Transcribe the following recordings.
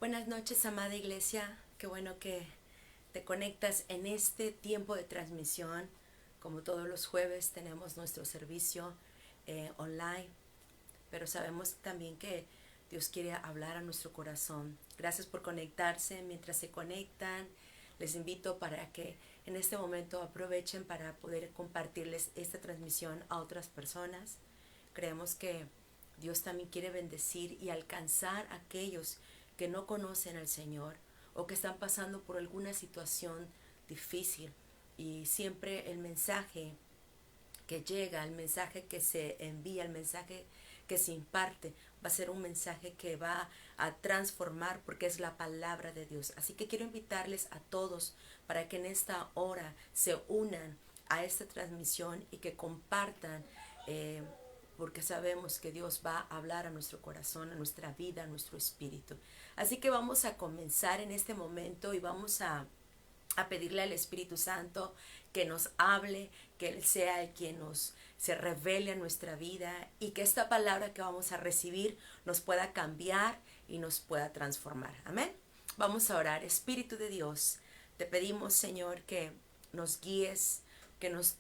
Buenas noches, amada iglesia. Qué bueno que te conectas en este tiempo de transmisión. Como todos los jueves tenemos nuestro servicio online, pero sabemos también que Dios quiere hablar a nuestro corazón. Gracias por conectarse. Mientras se conectan, les invito para que en este momento aprovechen para poder compartirles esta transmisión a otras personas. Creemos que Dios también quiere bendecir y alcanzar a aquellos que no conocen al Señor o que están pasando por alguna situación difícil. Y siempre el mensaje que llega, el mensaje que se envía, el mensaje que se imparte, va a ser un mensaje que va a transformar porque es la palabra de Dios. Así que quiero invitarles a todos para que en esta hora se unan a esta transmisión y que compartan, porque sabemos que Dios va a hablar a nuestro corazón, a nuestra vida, a nuestro espíritu. Así que vamos a comenzar en este momento y vamos a pedirle al Espíritu Santo que nos hable, que Él sea el quien se revele en nuestra vida y que esta palabra que vamos a recibir nos pueda cambiar y nos pueda transformar. Amén. Vamos a orar. Espíritu de Dios, te pedimos, Señor, que nos guíes, que nos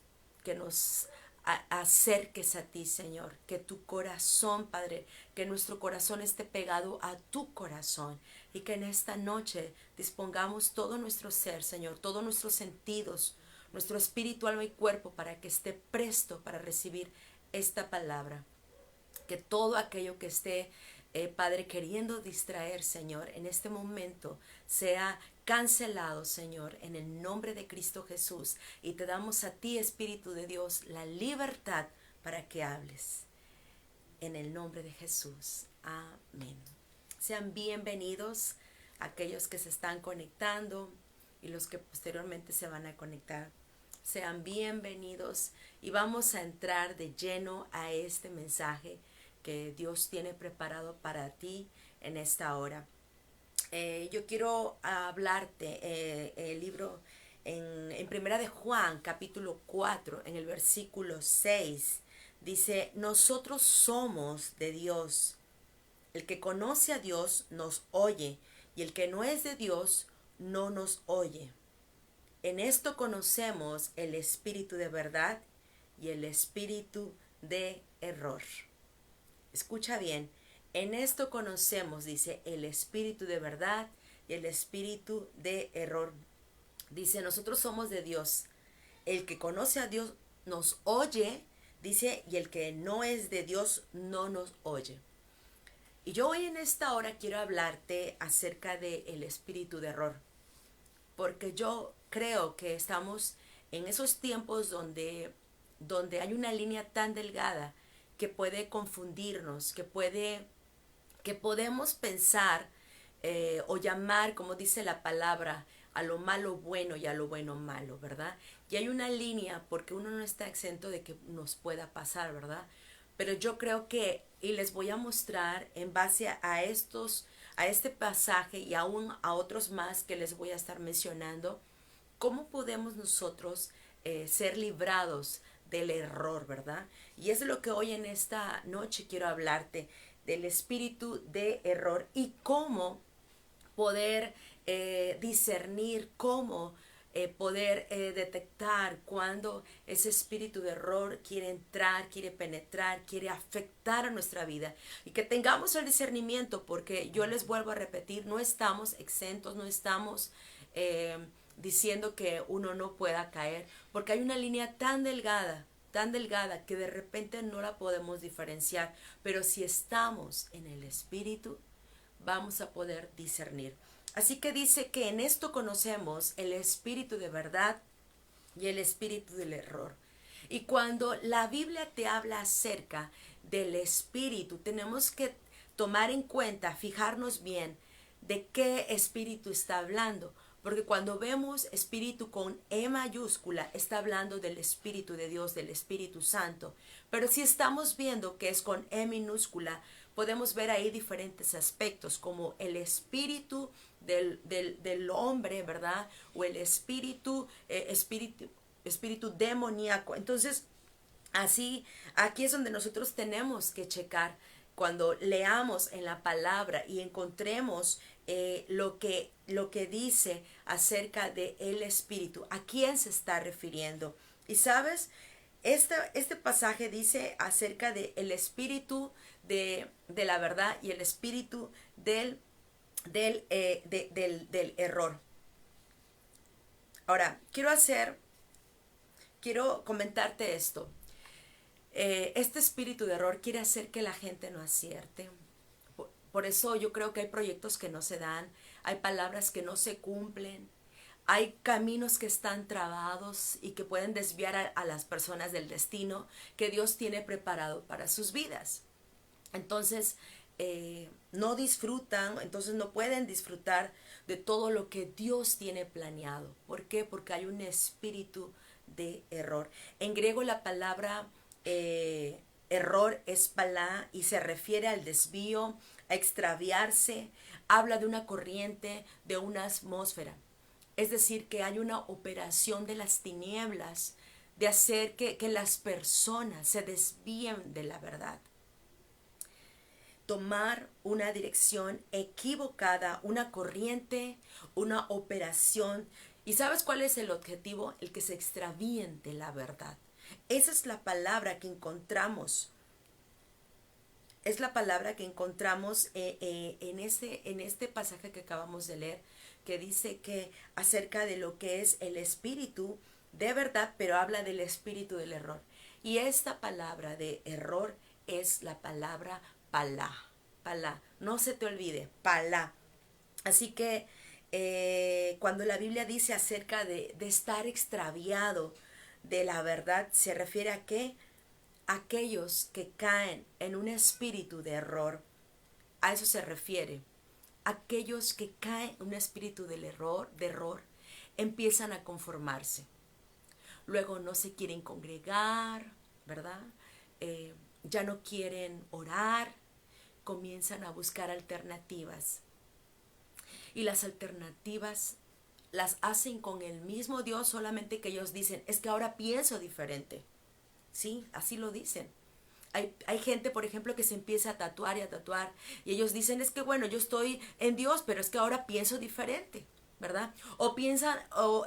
acerques a ti, Señor, que tu corazón, Padre, que nuestro corazón esté pegado a tu corazón y que en esta noche dispongamos todo nuestro ser, Señor, todos nuestros sentidos, nuestro espíritu, alma y cuerpo para que esté presto para recibir esta palabra. Que todo aquello que esté, Padre, queriendo distraer, Señor, en este momento sea cancelado, Señor, en el nombre de Cristo Jesús. Y te damos a ti, Espíritu de Dios, la libertad para que hables. En el nombre de Jesús. Amén. Sean bienvenidos aquellos que se están conectando y los que posteriormente se van a conectar. Sean bienvenidos y vamos a entrar de lleno a este mensaje que Dios tiene preparado para ti en esta hora. Yo quiero hablarte el libro en Primera de Juan, capítulo 4, en el versículo 6. Dice, nosotros somos de Dios. El que conoce a Dios nos oye, y el que no es de Dios no nos oye. En esto conocemos el espíritu de verdad y el espíritu de error. Escucha bien, en esto conocemos, dice, el espíritu de verdad y el espíritu de error. Dice, nosotros somos de Dios. El que conoce a Dios nos oye, dice, y el que no es de Dios no nos oye. Y yo hoy en esta hora quiero hablarte acerca del espíritu de error, porque yo creo que estamos en esos tiempos donde hay una línea tan delgada que puede confundirnos, que podemos pensar o llamar, como dice la palabra, a lo malo bueno y a lo bueno malo, ¿verdad? Y hay una línea porque uno no está exento de que nos pueda pasar, ¿verdad? Pero yo creo que, y les voy a mostrar en base a este pasaje y aún a otros más que les voy a estar mencionando, cómo podemos nosotros ser librados del error, ¿verdad? Y es lo que hoy en esta noche quiero hablarte, del espíritu de error y cómo poder discernir, cómo poder detectar cuando ese espíritu de error quiere entrar, quiere penetrar, quiere afectar a nuestra vida y que tengamos el discernimiento, porque yo les vuelvo a repetir, no estamos exentos, no estamos diciendo que uno no pueda caer, porque hay una línea tan delgada que de repente no la podemos diferenciar, pero si estamos en el espíritu vamos a poder discernir. Así que dice que en esto conocemos el espíritu de verdad y el espíritu del error. Y cuando la Biblia te habla acerca del espíritu, tenemos que tomar en cuenta, fijarnos bien de qué espíritu está hablando. Porque cuando vemos espíritu con E mayúscula, está hablando del Espíritu de Dios, del Espíritu Santo. Pero si estamos viendo que es con E minúscula, podemos ver ahí diferentes aspectos, como el espíritu del hombre, ¿verdad? O el espíritu demoníaco. Entonces, así, aquí es donde nosotros tenemos que checar cuando leamos en la palabra y encontremos lo que dice acerca de el Espíritu, ¿a quién se está refiriendo? Y sabes, este pasaje dice acerca de el Espíritu de la verdad y el Espíritu del error. Ahora, quiero comentarte esto. Este espíritu de error quiere hacer que la gente no acierte. Por eso yo creo que hay proyectos que no se dan, hay palabras que no se cumplen, hay caminos que están trabados y que pueden desviar a las personas del destino que Dios tiene preparado para sus vidas. Entonces, no disfrutan, entonces no pueden disfrutar de todo lo que Dios tiene planeado. ¿Por qué? Porque hay un espíritu de error. En griego la palabra error es palá y se refiere al desvío, a extraviarse, habla de una corriente, de una atmósfera. Es decir, que hay una operación de las tinieblas de hacer que las personas se desvíen de la verdad. Tomar una dirección equivocada, una corriente, una operación. ¿Y sabes cuál es el objetivo? El que se extravíen de la verdad. Esa es la palabra que encontramos. Es la palabra que encontramos en este pasaje que acabamos de leer, que dice que acerca de lo que es el espíritu de verdad, pero habla del espíritu del error. Y esta palabra de error es la palabra palá. Palá. No se te olvide, palá. Así que cuando la Biblia dice acerca de estar extraviado de la verdad, se refiere a que aquellos que caen en un espíritu de error, a eso se refiere. Aquellos que caen en un espíritu de error, empiezan a conformarse. Luego no se quieren congregar, ¿verdad? Ya no quieren orar, comienzan a buscar alternativas. Y las alternativas las hacen con el mismo Dios, solamente que ellos dicen, es que ahora pienso diferente. Sí, así lo dicen. Hay gente, por ejemplo, que se empieza a tatuar y a tatuar. Y ellos dicen, es que bueno, yo estoy en Dios, pero es que ahora pienso diferente, ¿verdad? O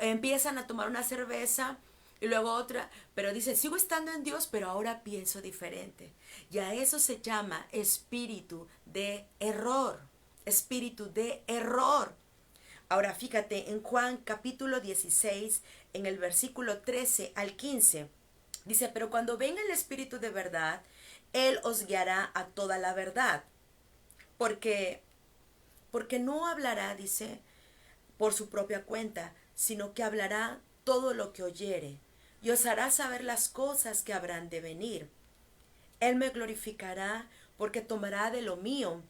empiezan a tomar una cerveza y luego otra, pero dicen, sigo estando en Dios, pero ahora pienso diferente. Y a eso se llama espíritu de error. Espíritu de error. Ahora fíjate, en Juan capítulo 16, en el versículo 13 al 15, dice, pero cuando venga el Espíritu de verdad, Él os guiará a toda la verdad. Porque no hablará, dice, por su propia cuenta, sino que hablará todo lo que oyere, y os hará saber las cosas que habrán de venir. Él me glorificará, porque tomará de lo mío,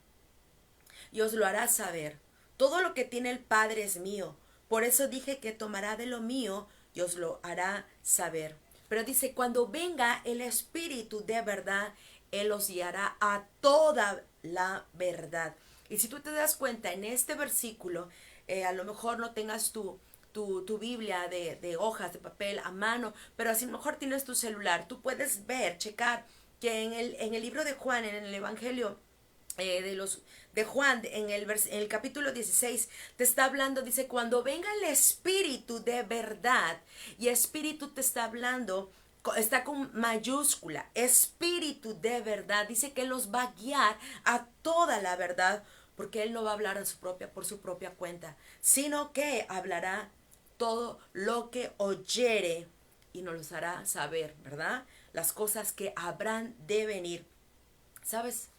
y os lo hará saber. Todo lo que tiene el Padre es mío. Por eso dije que tomará de lo mío y os lo hará saber. Pero dice, cuando venga el Espíritu de verdad, Él os guiará a toda la verdad. Y si tú te das cuenta, en este versículo, a lo mejor no tengas tu Biblia de hojas, de papel a mano, pero si a lo mejor tienes tu celular, tú puedes ver, checar que en el libro de Juan, en el Evangelio, de Juan, en el capítulo 16, te está hablando, dice, cuando venga el Espíritu de verdad, y Espíritu te está hablando, está con mayúscula, Espíritu de verdad, dice que Él los va a guiar a toda la verdad, porque Él no va a hablar por su propia cuenta, sino que hablará todo lo que oyere y nos los hará saber, ¿verdad? Las cosas que habrán de venir. ¿Sabes?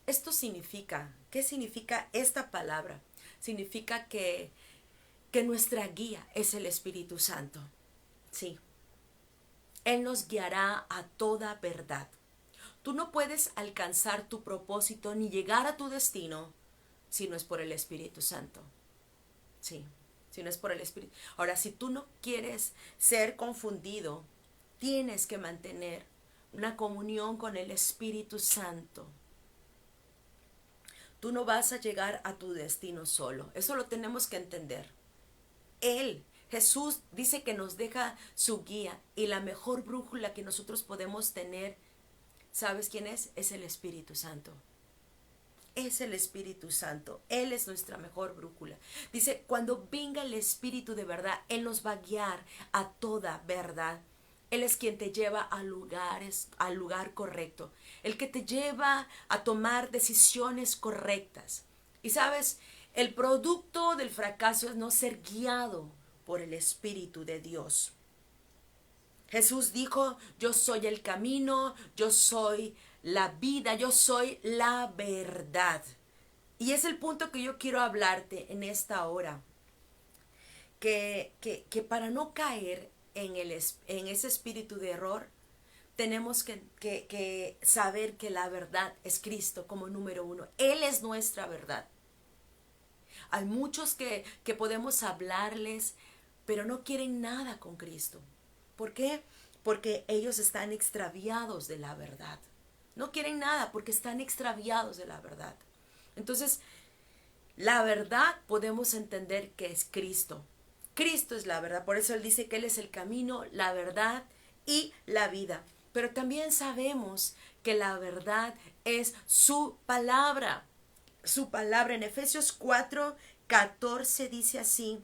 Esto significa, ¿qué significa esta palabra? Significa que nuestra guía es el Espíritu Santo. Sí. Él nos guiará a toda verdad. Tú no puedes alcanzar tu propósito ni llegar a tu destino si no es por el Espíritu Santo. Sí, si no es por el Espíritu. Ahora, si tú no quieres ser confundido, tienes que mantener una comunión con el Espíritu Santo. Tú no vas a llegar a tu destino solo. Eso lo tenemos que entender. Él, Jesús, dice que nos deja su guía y la mejor brújula que nosotros podemos tener, ¿sabes quién es? Es el Espíritu Santo. es el Espíritu Santo. Él es nuestra mejor brújula. Dice, cuando venga el Espíritu de verdad, Él nos va a guiar a toda verdad. Él es quien te lleva al lugar correcto. El que te lleva a tomar decisiones correctas. Y sabes, el producto del fracaso es no ser guiado por el Espíritu de Dios. Jesús dijo, yo soy el camino, yo soy la vida, yo soy la verdad. Y es el punto que yo quiero hablarte en esta hora. Que para no caer en ese espíritu de error, tenemos que saber que la verdad es Cristo como número uno. Él es nuestra verdad. Hay muchos que podemos hablarles, pero no quieren nada con Cristo. ¿Por qué? Porque ellos están extraviados de la verdad. No quieren nada porque están extraviados de la verdad. Entonces, la verdad podemos entender que es Cristo. Cristo es la verdad. Por eso Él dice que Él es el camino, la verdad y la vida. Pero también sabemos que la verdad es su palabra. Su palabra en Efesios 4:14 dice así.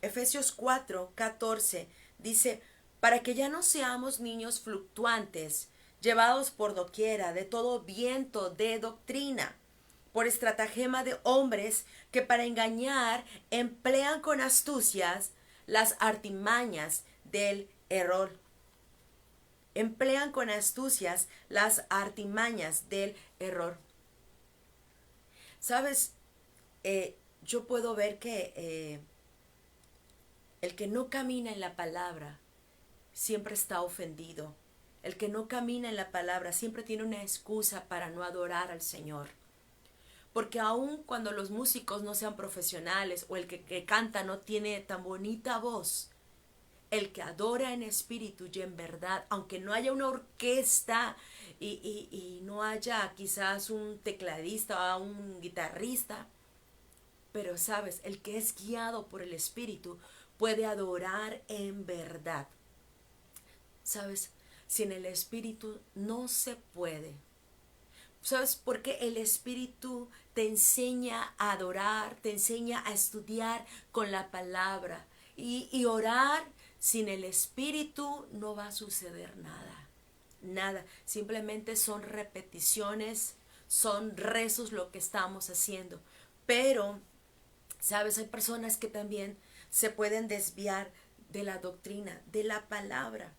Efesios 4:14 dice, para que ya no seamos niños fluctuantes, llevados por doquiera de todo viento de doctrina, por estratagema de hombres que para engañar emplean con astucias las artimañas del error. Emplean con astucias las artimañas del error. Sabes, yo puedo ver que el que no camina en la palabra siempre está ofendido. El que no camina en la palabra siempre tiene una excusa para no adorar al Señor. Porque aun cuando los músicos no sean profesionales o el que canta no tiene tan bonita voz, el que adora en espíritu y en verdad, aunque no haya una orquesta y no haya quizás un tecladista o un guitarrista, pero sabes, el que es guiado por el espíritu puede adorar en verdad. Sabes, sin el espíritu no se puede. ¿Sabes por qué? El espíritu te enseña a adorar, te enseña a estudiar con la palabra y orar. Sin el espíritu no va a suceder nada, nada. Simplemente son repeticiones, son rezos lo que estamos haciendo. Pero, sabes, hay personas que también se pueden desviar de la doctrina, de la palabra,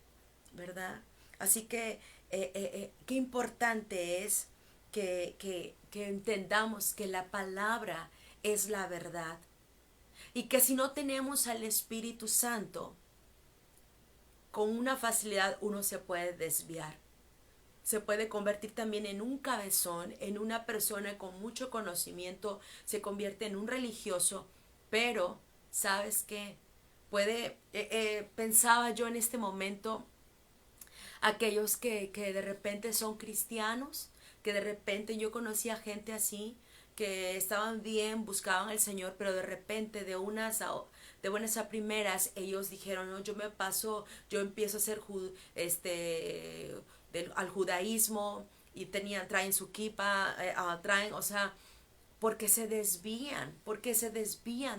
¿verdad? Así que, qué importante es que entendamos que la palabra es la verdad. Y que si no tenemos al Espíritu Santo, con una facilidad uno se puede desviar. Se puede convertir también en un cabezón, en una persona con mucho conocimiento, se convierte en un religioso, pero, ¿sabes qué? Pensaba yo en este momento, aquellos que de repente son cristianos, que de repente yo conocía gente así, que estaban bien, buscaban al Señor, pero de repente de buenas a primeras ellos dijeron, no, yo empiezo a hacer al judaísmo y traen su kipa, o sea, porque se desvían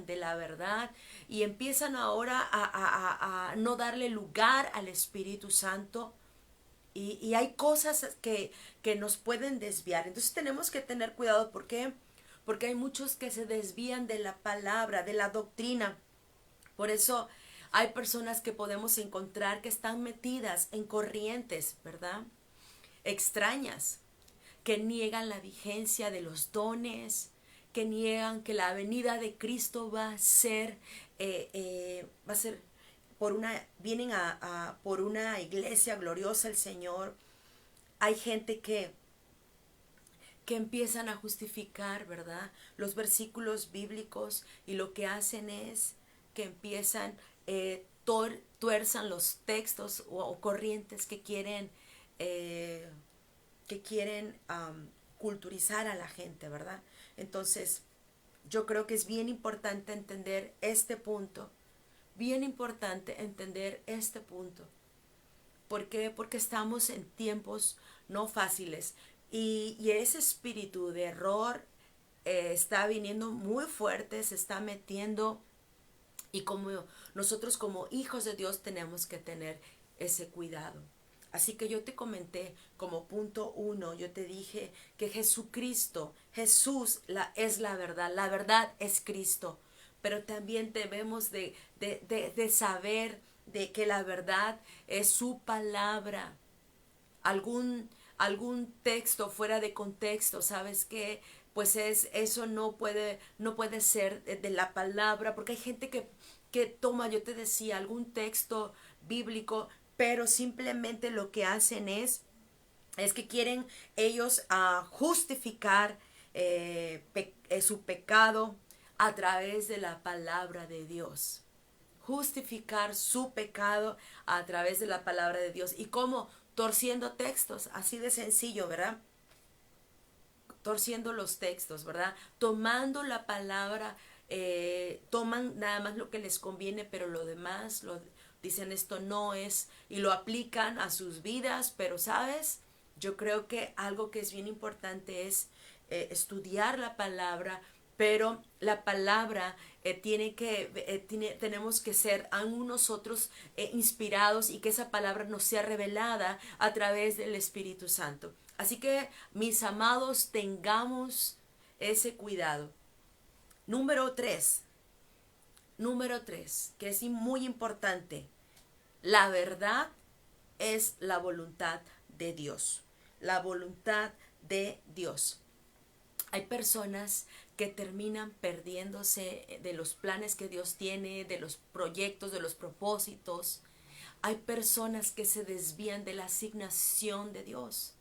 de la verdad y empiezan ahora a no darle lugar al Espíritu Santo. Y hay cosas que nos pueden desviar. Entonces tenemos que tener cuidado. ¿Por qué? Porque hay muchos que se desvían de la palabra, de la doctrina. Por eso hay personas que podemos encontrar que están metidas en corrientes, ¿verdad? Extrañas, que niegan la vigencia de los dones, que niegan que la venida de Cristo va a ser vienen por una iglesia gloriosa el Señor. Hay gente que empiezan a justificar, ¿verdad?, los versículos bíblicos, y lo que hacen es que empiezan, tuerzan los textos o corrientes que quieren culturizar a la gente, ¿verdad? Entonces, yo creo que es bien importante entender este punto. Bien importante entender este punto. ¿Por qué? Porque estamos en tiempos no fáciles. Y ese espíritu de error está viniendo muy fuerte, se está metiendo, y como nosotros como hijos de Dios tenemos que tener ese cuidado. Así que yo te comenté como punto uno, yo te dije que Jesucristo, Jesús es la verdad es Cristo, pero también debemos de saber de que la verdad es su palabra. Algún, algún texto fuera de contexto, ¿sabes qué? Pues eso no puede ser de la palabra, porque hay gente que toma, yo te decía, algún texto bíblico, pero simplemente lo que hacen es que quieren ellos justificar su pecado a través de la palabra de Dios. Justificar su pecado a través de la palabra de Dios. ¿Y cómo? Torciendo textos, así de sencillo, ¿verdad? Torciendo los textos, ¿verdad? Tomando la palabra, toman nada más lo que les conviene, pero lo demás dicen esto no es, y lo aplican a sus vidas, pero ¿sabes? Yo creo que algo que es bien importante es estudiar la palabra, pero la palabra tenemos que ser aún nosotros inspirados, y que esa palabra nos sea revelada a través del Espíritu Santo. Así que, mis amados, tengamos ese cuidado. Número tres, que es muy importante. La verdad es la voluntad de Dios. La voluntad de Dios. Hay personas que terminan perdiéndose de los planes que Dios tiene, de los proyectos, de los propósitos. Hay personas que se desvían de la asignación de Dios.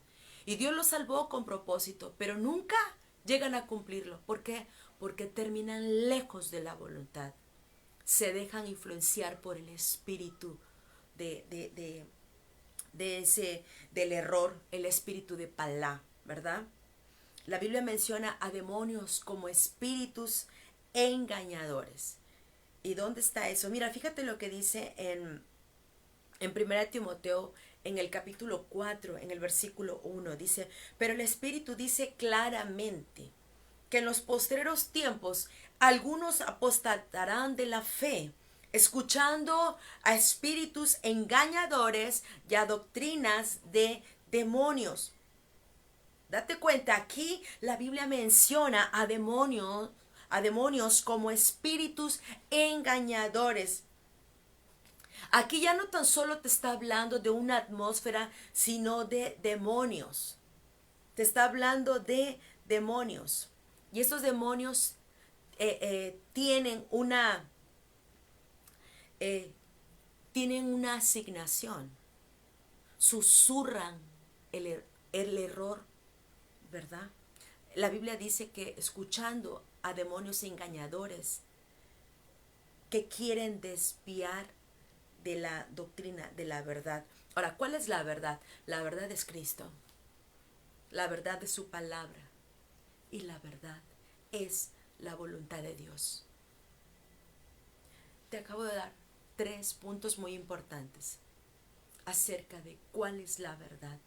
Y Dios los salvó con propósito, pero nunca llegan a cumplirlo. ¿Por qué? Porque terminan lejos de la voluntad. Se dejan influenciar por el espíritu del error, el espíritu de Palá, ¿verdad? La Biblia menciona a demonios como espíritus engañadores. ¿Y dónde está eso? Mira, fíjate lo que dice en 1 Timoteo, en el capítulo 4, en el versículo 1. Dice, pero el Espíritu dice claramente que en los postreros tiempos algunos apostatarán de la fe, escuchando a espíritus engañadores y a doctrinas de demonios. Date cuenta, aquí la Biblia menciona a demonios como espíritus engañadores. Aquí ya no tan solo te está hablando de una atmósfera, sino de demonios. Te está hablando de demonios. Y estos demonios tienen una asignación. Susurran el error, ¿verdad? La Biblia dice que escuchando a demonios engañadores que quieren desviar de la doctrina, de la verdad. Ahora, ¿cuál es la verdad? La verdad es Cristo. La verdad es su palabra. Y la verdad es la voluntad de Dios. Te acabo de dar 3 puntos muy importantes acerca de cuál es la verdad,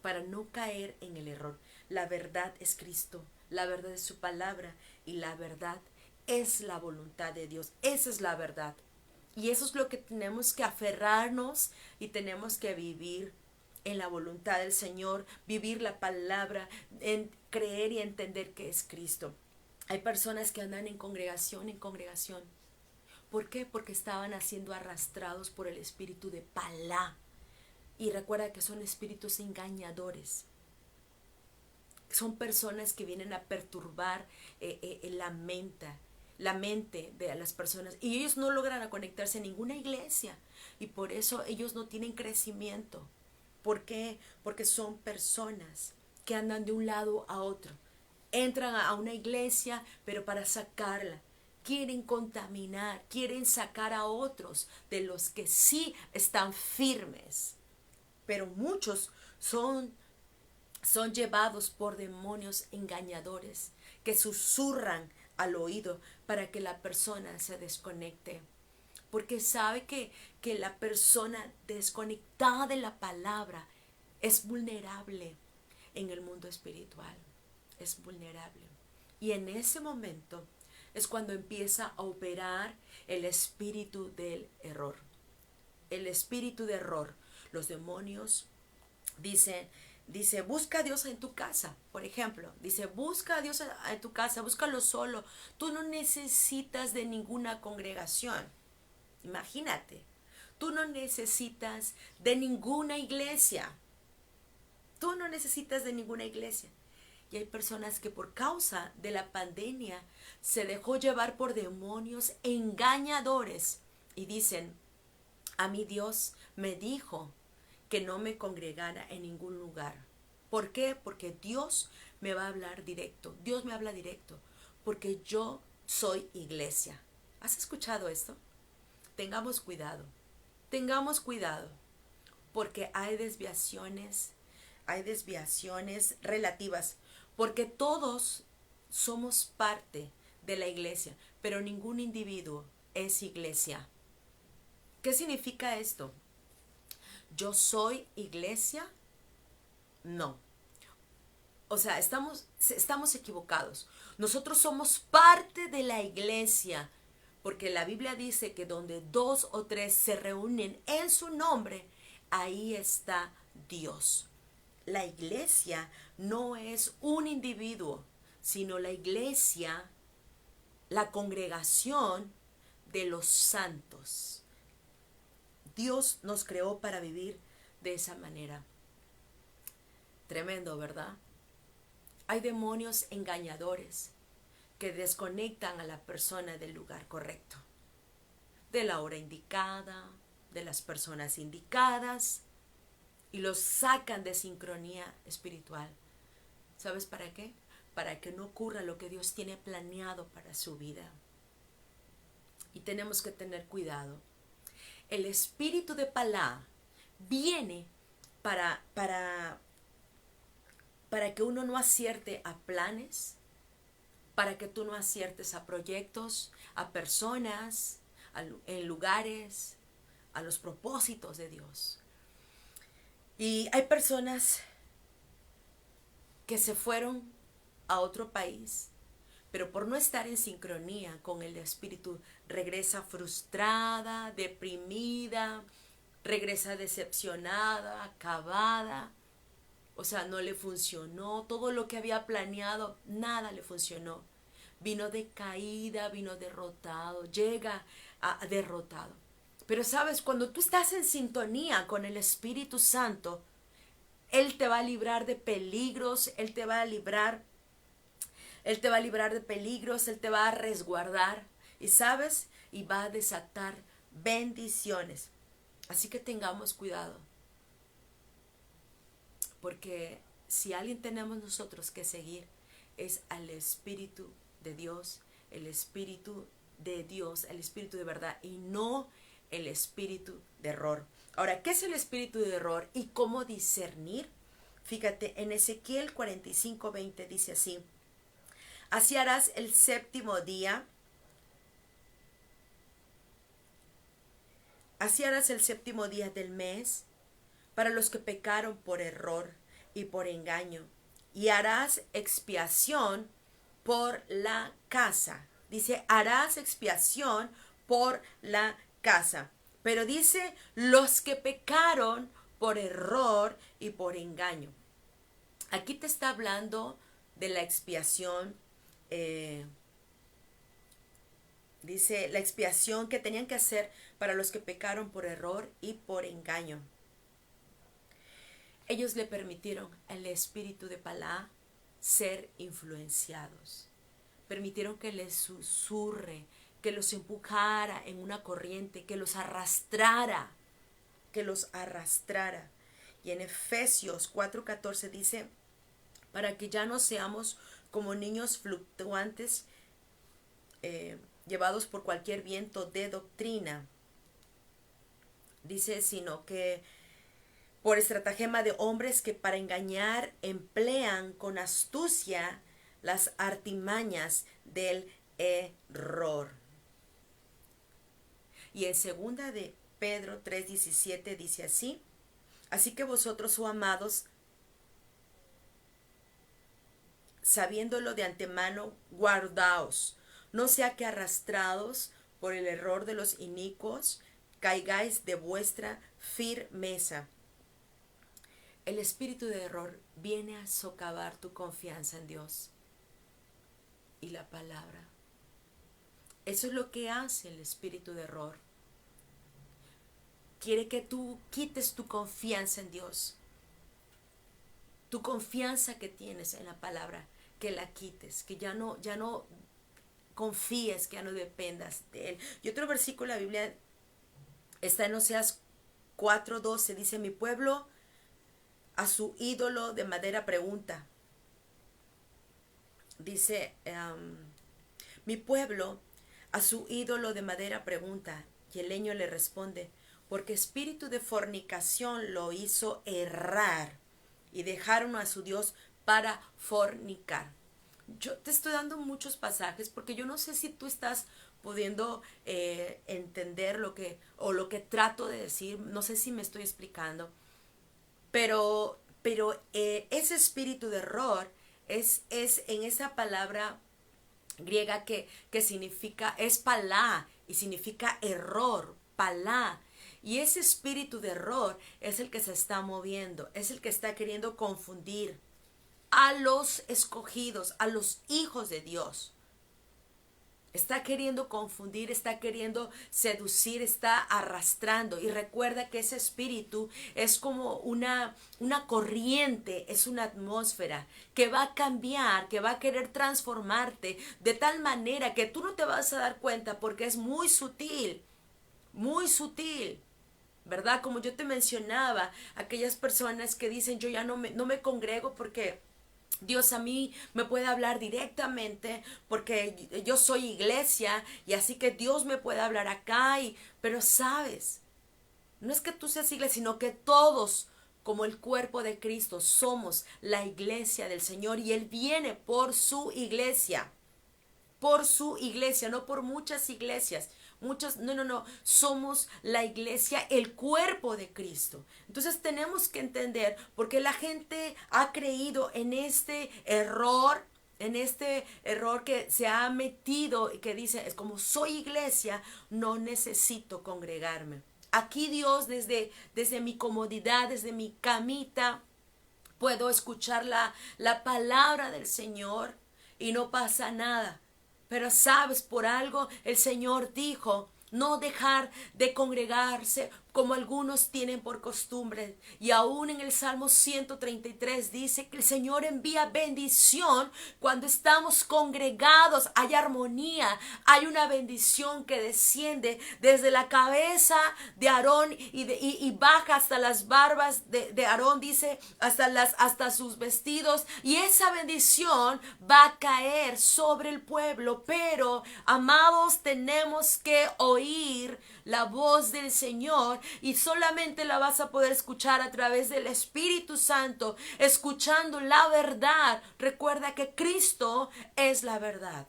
para no caer en el error. La verdad es Cristo, la verdad es su palabra, y la verdad es la voluntad de Dios. Esa es la verdad. Y eso es lo que tenemos que aferrarnos, y tenemos que vivir en la voluntad del Señor, vivir la palabra, en creer y entender que es Cristo. Hay personas que andan en congregación. ¿Por qué? Porque estaban siendo arrastrados por el espíritu de Palá. Y recuerda que son espíritus engañadores. Son personas que vienen a perturbar la mente de las personas, y ellos no logran conectarse a ninguna iglesia, y por eso ellos no tienen crecimiento. ¿Por qué? Porque son personas que andan de un lado a otro, entran a una iglesia, pero para sacarla quieren contaminar, quieren sacar a otros de los que sí están firmes, pero muchos son llevados por demonios engañadores que susurran al oído para que la persona se desconecte. Porque sabe que la persona desconectada de la palabra es vulnerable. en el mundo espiritual. Es vulnerable. Y en ese momento es cuando empieza a operar el espíritu del error. El espíritu de error. Los demonios dice, busca a Dios en tu casa, por ejemplo. Dice, busca a Dios en tu casa, búscalo solo. Tú no necesitas de ninguna congregación. Imagínate, tú no necesitas de ninguna iglesia. Tú no necesitas de ninguna iglesia. Y hay personas que por causa de la pandemia se dejó llevar por demonios engañadores y dicen, a mí Dios me dijo que no me congregara en ningún lugar. ¿Por qué? Porque Dios me va a hablar directo. Dios me habla directo. Porque yo soy iglesia. ¿Has escuchado esto? Tengamos cuidado. Tengamos cuidado. Porque hay desviaciones relativas. Porque todos somos parte de la iglesia, pero ningún individuo es iglesia. ¿Qué significa esto? ¿Yo soy iglesia? No. O sea, estamos equivocados. Nosotros somos parte de la iglesia, porque la Biblia dice que donde 2 o 3 se reúnen en su nombre, ahí está Dios. La iglesia no es un individuo, sino la iglesia, la congregación de los santos. Dios nos creó para vivir de esa manera. Tremendo, ¿verdad? Hay demonios engañadores que desconectan a la persona del lugar correcto, de la hora indicada, de las personas indicadas, y los sacan de sincronía espiritual. ¿Sabes para qué? Para que no ocurra lo que Dios tiene planeado para su vida. Y tenemos que tener cuidado. El espíritu de Palá viene para que uno no acierte a planes, para que tú no aciertes a proyectos, a personas, en lugares, a los propósitos de Dios. Y hay personas que se fueron a otro país, pero por no estar en sincronía con el espíritu, regresa frustrada, deprimida, regresa decepcionada, acabada. O sea, no le funcionó, todo lo que había planeado, nada le funcionó. Vino decaída, vino derrotado, llega derrotado. Pero sabes, cuando tú estás en sintonía con el Espíritu Santo, Él te va a librar de peligros, Él te va a librar de peligros, Él te va a resguardar. Y sabes, y va a desatar bendiciones. Así que tengamos cuidado. Porque si alguien tenemos nosotros que seguir, es al Espíritu de Dios, el Espíritu de Dios, el Espíritu de verdad, y no el espíritu de error. Ahora, ¿qué es el espíritu de error y cómo discernir? Fíjate, en Ezequiel 45:20 dice así: así harás el séptimo día del mes para los que pecaron por error y por engaño, y harás expiación por la casa. Dice, harás expiación por la casa. Pero dice, los que pecaron por error y por engaño. Aquí te está hablando de la expiación. Dice, la expiación que tenían que hacer para los que pecaron por error y por engaño. Ellos le permitieron al espíritu de Palá ser influenciados. Permitieron que les susurre, que los empujara en una corriente, que los arrastrara. Y en Efesios 4:14 dice, para que ya no seamos como niños fluctuantes, llevados por cualquier viento de doctrina. Dice, sino que por estratagema de hombres que para engañar emplean con astucia las artimañas del error. Y en segunda de Pedro 3:17 dice así: así que vosotros, oh amados, sabiéndolo de antemano, guardaos, no sea que arrastrados por el error de los inicuos, caigáis de vuestra firmeza. El espíritu de error viene a socavar tu confianza en Dios y la palabra. Eso es lo que hace el espíritu de error. Quiere que tú quites tu confianza en Dios. Tu confianza que tienes en la palabra, que la quites, que ya no confíes, que ya no dependas de Él. Y otro versículo de la Biblia está en Oseas 4:12, dice: mi pueblo a su ídolo de madera pregunta. Dice, mi pueblo a su ídolo de madera pregunta, y el leño le responde, porque espíritu de fornicación lo hizo errar, y dejaron a su Dios para fornicar. Yo te estoy dando muchos pasajes porque yo no sé si tú estás pudiendo entender lo que trato de decir. No sé si me estoy explicando, pero ese espíritu de error es en esa palabra griega que significa, es palá, y significa error, palá. Y ese espíritu de error es el que se está moviendo, es el que está queriendo confundir a los escogidos, a los hijos de Dios. Está queriendo confundir, está queriendo seducir, está arrastrando. Y recuerda que ese espíritu es como una corriente, es una atmósfera que va a cambiar, que va a querer transformarte de tal manera que tú no te vas a dar cuenta porque es muy sutil, ¿verdad? Como yo te mencionaba, aquellas personas que dicen yo ya no me congrego porque Dios a mí me puede hablar directamente porque yo soy iglesia y así que Dios me puede hablar acá, pero sabes, no es que tú seas iglesia, sino que todos como el cuerpo de Cristo somos la iglesia del Señor y Él viene por su iglesia, no por muchas iglesias. No, somos la iglesia, el cuerpo de Cristo. Entonces tenemos que entender porque la gente ha creído en este error que se ha metido y que dice, es como soy iglesia, no necesito congregarme. Aquí Dios desde mi comodidad, desde mi camita, puedo escuchar la palabra del Señor y no pasa nada. Pero sabes, por algo el Señor dijo, no dejar de congregarse como algunos tienen por costumbre. Y aún en el Salmo 133 dice que el Señor envía bendición cuando estamos congregados. Hay armonía, hay una bendición que desciende desde la cabeza de Aarón y baja hasta las barbas de Aarón, dice, hasta sus vestidos. Y esa bendición va a caer sobre el pueblo. Pero, amados, tenemos que oír la voz del Señor y solamente la vas a poder escuchar a través del Espíritu Santo, escuchando la verdad. Recuerda que Cristo es la verdad.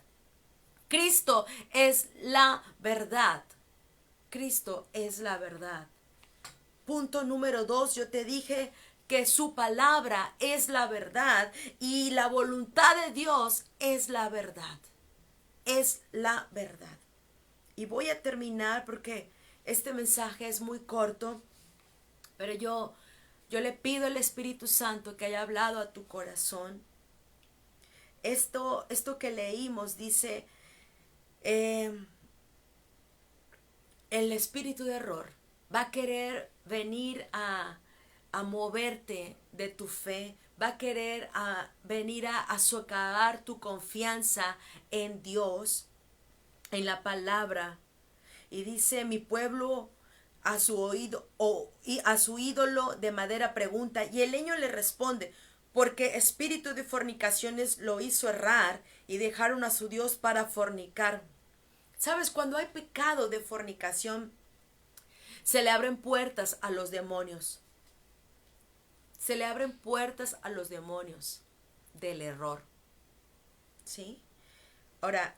Cristo es la verdad. Cristo es la verdad. Punto número 2, yo te dije que su palabra es la verdad y la voluntad de Dios es la verdad. Es la verdad. Y voy a terminar porque este mensaje es muy corto, pero yo le pido al Espíritu Santo que haya hablado a tu corazón. Esto que leímos dice, el espíritu de error va a querer venir a moverte de tu fe, va a querer venir a socavar tu confianza en Dios, en la palabra. Y dice, mi pueblo a su ídolo de madera pregunta, y el leño le responde, porque espíritu de fornicaciones lo hizo errar y dejaron a su Dios para fornicar. ¿Sabes? Cuando hay pecado de fornicación, se le abren puertas a los demonios. Se le abren puertas a los demonios del error. ¿Sí? Ahora,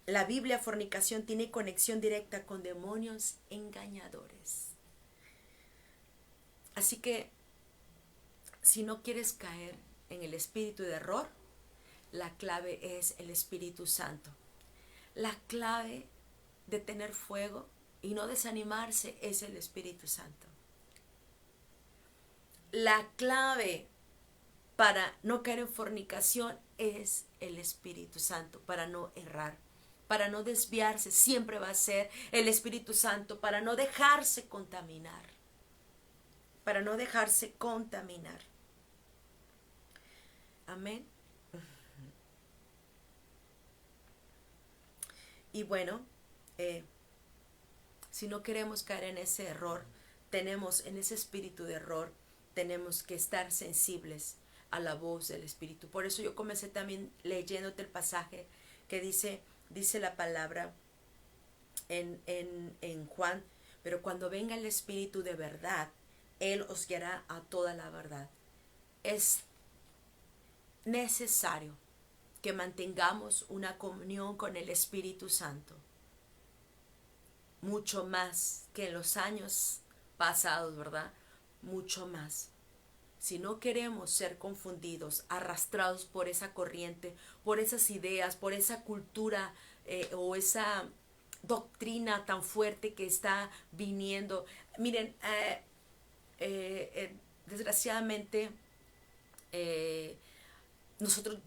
la Biblia, fornicación, tiene conexión directa con demonios engañadores. Así que, si no quieres caer en el espíritu de error, la clave es el Espíritu Santo. La clave de tener fuego y no desanimarse es el Espíritu Santo. La clave para no caer en fornicación es el Espíritu Santo, para no errar, para no desviarse, siempre va a ser el Espíritu Santo, para no dejarse contaminar, para no dejarse contaminar. Amén. Y bueno, si no queremos caer en ese error, en ese espíritu de error, tenemos que estar sensibles a la voz del Espíritu. Por eso yo comencé también leyéndote el pasaje que dice la palabra en Juan, pero cuando venga el Espíritu de verdad, Él os guiará a toda la verdad. Es necesario que mantengamos una comunión con el Espíritu Santo, mucho más que en los años pasados, ¿verdad? Mucho más. Si no queremos ser confundidos, arrastrados por esa corriente, por esas ideas, por esa cultura o esa doctrina tan fuerte que está viniendo. Miren, desgraciadamente,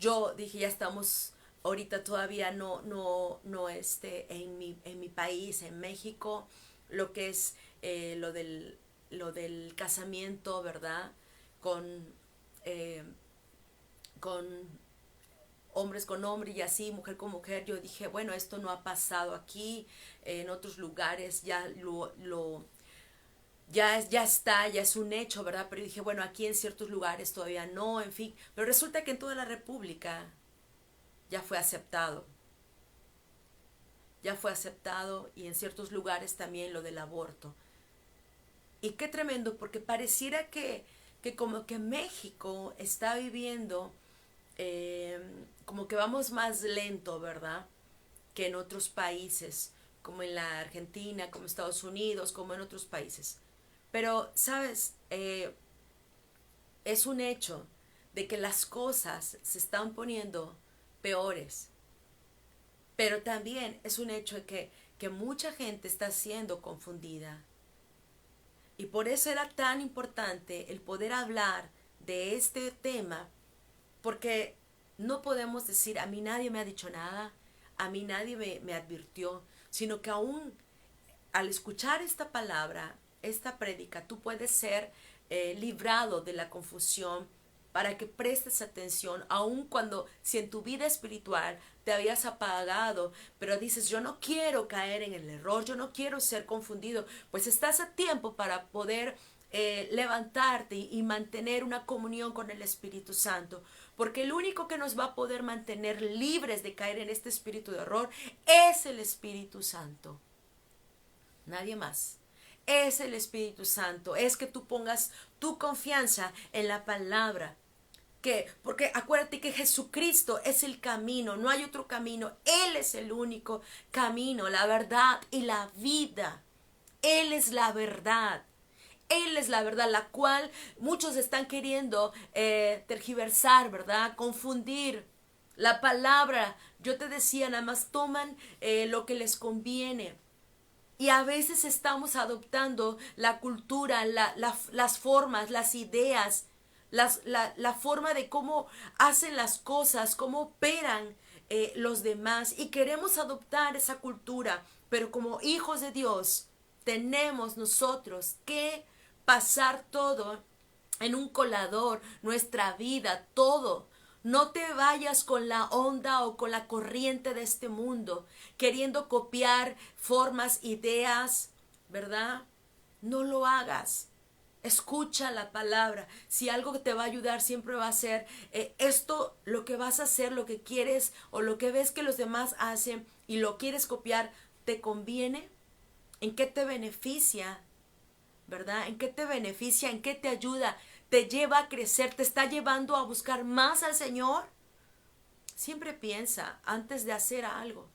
yo dije, ya estamos ahorita todavía no en mi país, en México, lo que es lo del casamiento, ¿verdad? Con hombres con hombre y así, mujer con mujer. Yo dije, bueno, esto no ha pasado aquí, en otros lugares ya ya es un hecho, ¿verdad? Pero dije, bueno, aquí en ciertos lugares todavía no, en fin. Pero resulta que en toda la República ya fue aceptado. Ya fue aceptado y en ciertos lugares también lo del aborto. Y qué tremendo, porque pareciera que como que México está viviendo, como que vamos más lento, ¿verdad? Que en otros países, como en la Argentina, como Estados Unidos, como en otros países. Pero, ¿sabes? Es un hecho de que las cosas se están poniendo peores. Pero también es un hecho de que mucha gente está siendo confundida. Y por eso era tan importante el poder hablar de este tema, porque no podemos decir, a mí nadie me ha dicho nada, a mí nadie me advirtió, sino que aún al escuchar esta palabra, esta prédica, tú puedes ser librado de la confusión para que prestes atención, aun cuando si en tu vida espiritual te habías apagado, pero dices, yo no quiero caer en el error, yo no quiero ser confundido, pues estás a tiempo para poder levantarte y mantener una comunión con el Espíritu Santo, porque el único que nos va a poder mantener libres de caer en este espíritu de error es el Espíritu Santo. Nadie más. Es el Espíritu Santo. Es que tú pongas tu confianza en la palabra. Porque acuérdate que Jesucristo es el camino, no hay otro camino. Él es el único camino, la verdad y la vida. Él es la verdad. Él es la verdad, la cual muchos están queriendo tergiversar, ¿verdad? Confundir la palabra. Yo te decía, nada más toman lo que les conviene. Y a veces estamos adoptando la cultura, las formas, las ideas, la forma de cómo hacen las cosas, cómo operan los demás. Y queremos adoptar esa cultura. Pero como hijos de Dios, tenemos nosotros que pasar todo en un colador, nuestra vida, todo. No te vayas con la onda o con la corriente de este mundo, queriendo copiar formas, ideas, ¿verdad? No lo hagas. Escucha la palabra. Si algo que te va a ayudar siempre va a ser esto, lo que vas a hacer, lo que quieres o lo que ves que los demás hacen y lo quieres copiar, ¿te conviene? ¿En qué te beneficia? ¿Verdad? ¿En qué te beneficia? ¿En qué te ayuda? ¿Te lleva a crecer? ¿Te está llevando a buscar más al Señor? Siempre piensa antes de hacer algo.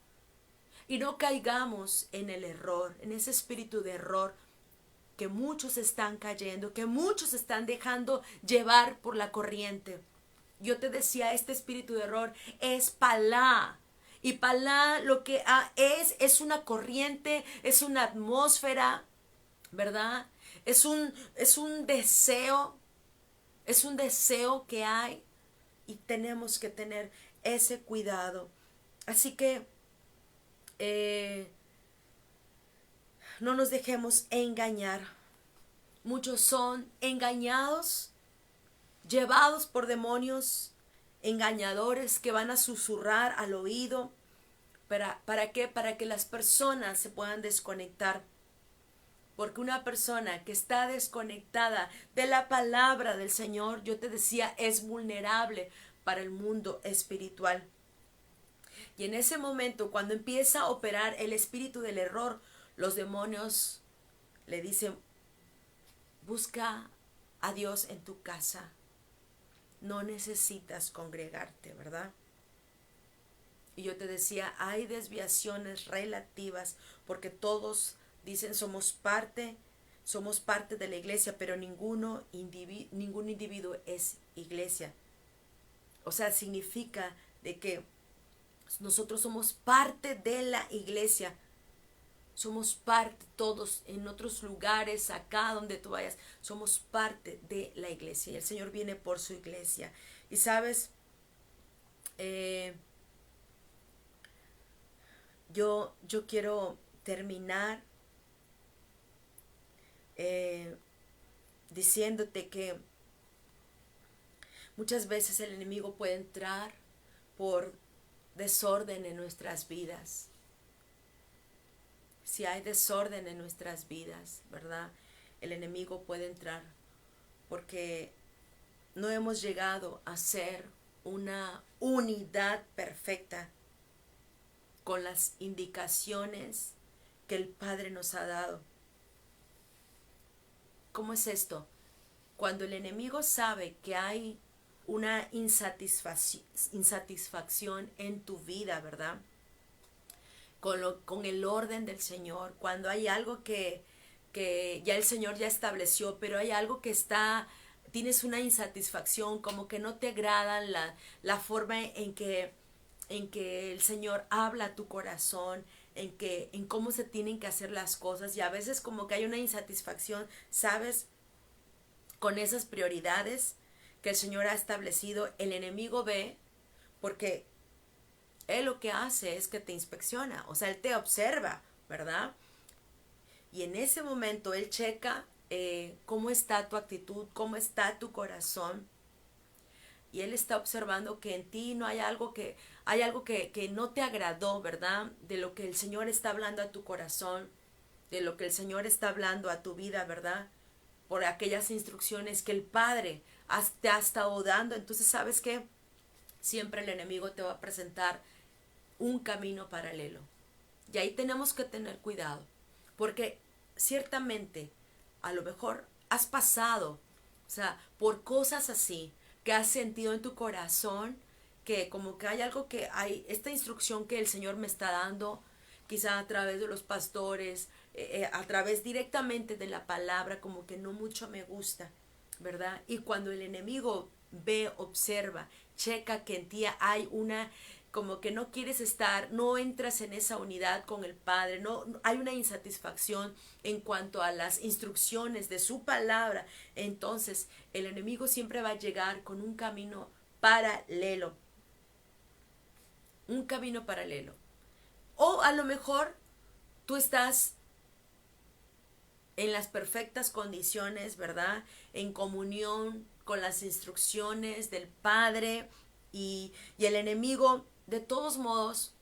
Y no caigamos en el error, en ese espíritu de error que muchos están cayendo, que muchos están dejando llevar por la corriente. Yo te decía, este espíritu de error es palá. Y palá lo que es una corriente, es una atmósfera, ¿verdad? Es un deseo que hay y tenemos que tener ese cuidado. Así que no nos dejemos engañar. Muchos son engañados, llevados por demonios, engañadores que van a susurrar al oído. ¿Para qué? Para que las personas se puedan desconectar. Porque una persona que está desconectada de la palabra del Señor, yo te decía, es vulnerable para el mundo espiritual. Y en ese momento, cuando empieza a operar el espíritu del error, los demonios le dicen, busca a Dios en tu casa. No necesitas congregarte, ¿verdad? Y yo te decía, hay desviaciones relativas, porque todos dicen somos parte de la iglesia, pero ningún individuo es iglesia. O sea, significa de que nosotros somos parte de la iglesia. Somos parte todos en otros lugares, acá donde tú vayas, somos parte de la iglesia y el Señor viene por su iglesia. Y sabes, yo quiero terminar diciéndote que muchas veces el enemigo puede entrar por desorden en nuestras vidas. Si hay desorden en nuestras vidas, ¿verdad? El enemigo puede entrar porque no hemos llegado a ser una unidad perfecta con las indicaciones que el Padre nos ha dado. ¿Cómo es esto? Cuando el enemigo sabe que hay una insatisfacción en tu vida, ¿verdad? Con el orden del Señor, cuando hay algo que ya el Señor ya estableció, pero hay algo que tienes una insatisfacción, como que no te agradan la forma en que el Señor habla a tu corazón, en cómo se tienen que hacer las cosas, y a veces como que hay una insatisfacción, ¿sabes? Con esas prioridades que el Señor ha establecido, el enemigo ve, porque Él lo que hace es que te inspecciona, o sea, Él te observa, ¿verdad? Y en ese momento Él checa cómo está tu actitud, cómo está tu corazón. Y Él está observando que en ti no hay algo que no te agradó, ¿verdad? De lo que el Señor está hablando a tu corazón, de lo que el Señor está hablando a tu vida, ¿verdad? Por aquellas instrucciones que el Padre te ha estado dando. Entonces, ¿sabes qué? Siempre el enemigo te va a presentar un camino paralelo. Y ahí tenemos que tener cuidado, porque ciertamente a lo mejor has pasado, o sea, por cosas así, que has sentido en tu corazón, que como que hay algo que hay, esta instrucción que el Señor me está dando, quizá a través de los pastores, a través directamente de la palabra, como que no mucho me gusta, ¿verdad? Y cuando el enemigo ve, observa, checa que en ti hay una, como que no quieres estar, no entras en esa unidad con el Padre, no hay una insatisfacción en cuanto a las instrucciones de su palabra, entonces el enemigo siempre va a llegar con un camino paralelo, un camino paralelo. O a lo mejor tú estás en las perfectas condiciones, ¿verdad? En comunión con las instrucciones del Padre, y el enemigo de todos modos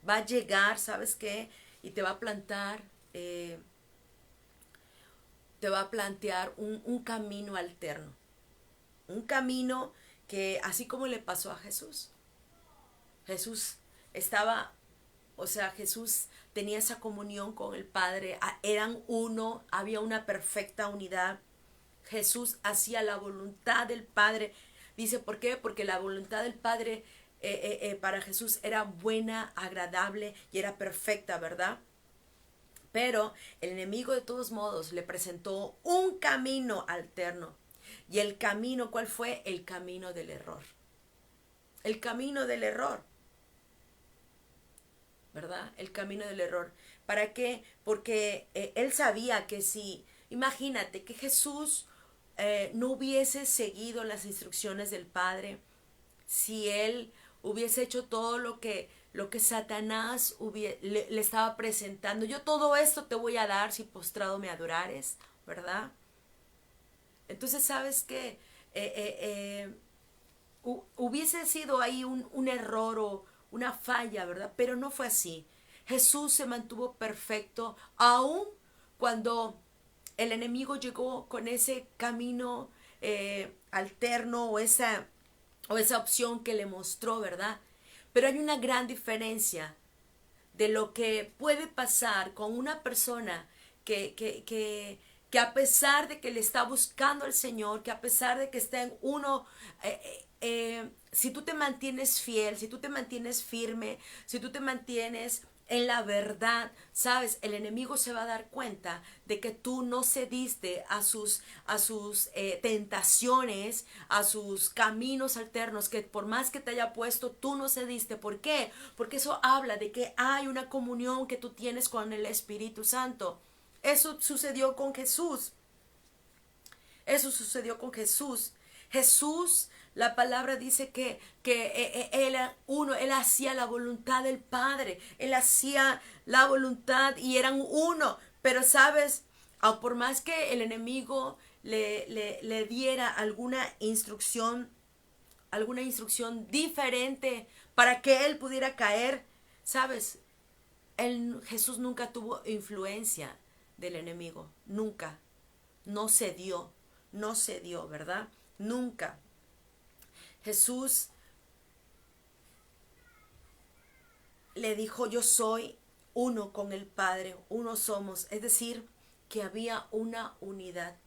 va a llegar, ¿sabes qué? Y te va a plantar, te va a plantear un camino alterno. Un camino que, así como le pasó a Jesús. Jesús estaba, o sea, Jesús tenía esa comunión con el Padre, eran uno, había una perfecta unidad. Jesús hacía la voluntad del Padre. Dice, ¿por qué? Porque la voluntad del Padre para Jesús era buena, agradable y era perfecta, ¿verdad? Pero el enemigo de todos modos le presentó un camino alterno. Y el camino, ¿cuál fue? El camino del error. el camino del error, ¿verdad? El camino del error. ¿Para qué? Porque él sabía que si, imagínate que Jesús no hubiese seguido las instrucciones del Padre, si él hubiese hecho todo lo que Satanás le estaba presentando, yo todo esto te voy a dar si postrado me adorares, ¿verdad? Entonces, ¿sabes qué? Hubiese sido ahí un error o una falla, ¿verdad? Pero no fue así. Jesús se mantuvo perfecto, aun cuando el enemigo llegó con ese camino alterno o esa opción que le mostró, ¿verdad? Pero hay una gran diferencia de lo que puede pasar con una persona que a pesar de que le está buscando al Señor, que a pesar de que está en uno, si tú te mantienes fiel, si tú te mantienes firme, si tú te mantienes en la verdad, sabes, el enemigo se va a dar cuenta de que tú no cediste a sus tentaciones, a sus caminos alternos, que por más que te haya puesto, tú no cediste. ¿Por qué? Porque eso habla de que hay una comunión que tú tienes con el Espíritu Santo. Eso sucedió con Jesús. Eso sucedió con Jesús. Jesús, la palabra dice que él era uno, él hacía la voluntad del Padre, él hacía la voluntad y eran uno. Pero sabes, por más que el enemigo le diera alguna instrucción diferente para que él pudiera caer, sabes, Jesús nunca tuvo influencia del enemigo, nunca, no cedió, no cedió, ¿verdad? Nunca. Jesús le dijo, yo soy uno con el Padre, uno somos, es decir, que había una unidad.